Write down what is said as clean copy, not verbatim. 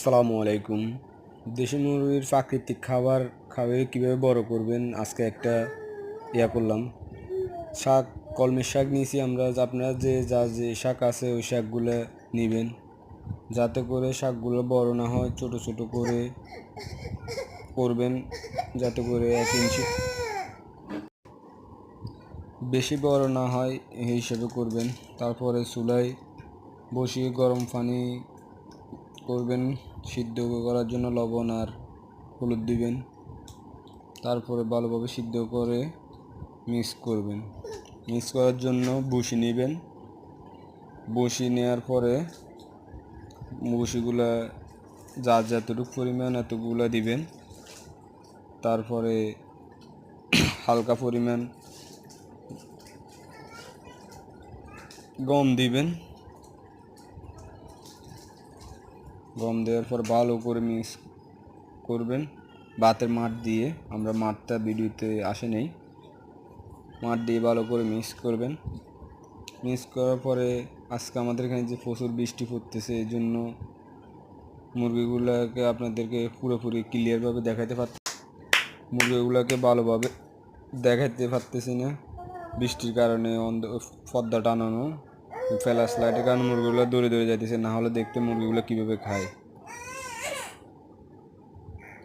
আসসালামু আলাইকুম। দেশি মুরগির প্রাকৃতিক খাবার খাবে কীভাবে বড় করবেন আজকে একটা করলাম। শাক, কলমের শাক নিয়েছি আমরা। আপনারা যে শাক আছে ওই শাকগুলো নেবেন, যাতে করে শাকগুলো বড় না হয়। ছোট ছোট করে করবেন, যাতে করে 1 ইঞ্চি বেশি বড় না হয় এই হিসেবে করবেন। তারপরে চুলায় বসিয়ে গরম পানি করবেন, সিদ্ধ করার জন্য লবণ আর হলুদ দিবেন। তারপরে ভালোভাবে সিদ্ধ করে মিক্স করবেন। মিক্স করার জন্য বসি নেবেন। বসি নেওয়ার পরে বসিগুলা যতটুকু পরিমাণ এতগুলো দিবেন। তারপরে হালকা পরিমাণ গম দিবেন। গম দেওয়ার পর ভালো করে মিক্স করবেন ভাতের মাঠ দিয়ে। আমরা মাঠটা ভিডিওতে আসে নেই, মাঠ দিয়ে ভালো করে মিক্স করবেন। মিক্স করার পরে আজকে আমাদের এখানে যে প্রচুর বৃষ্টি পড়তেছে, এই জন্য মুরগিগুলোকে আপনাদেরকে পুরোপুরি ক্লিয়ারভাবে মুরগিগুলোকে ভালোভাবে দেখাতে পারতেছি না, বৃষ্টির কারণে পর্দা টানানো, ফ্ল্যাশ লাইটের কারণে মুরগিগুলো দৌড়ে দৌড়ে যাইতেছে। না হলে দেখতে মুরগিগুলো কীভাবে খায়।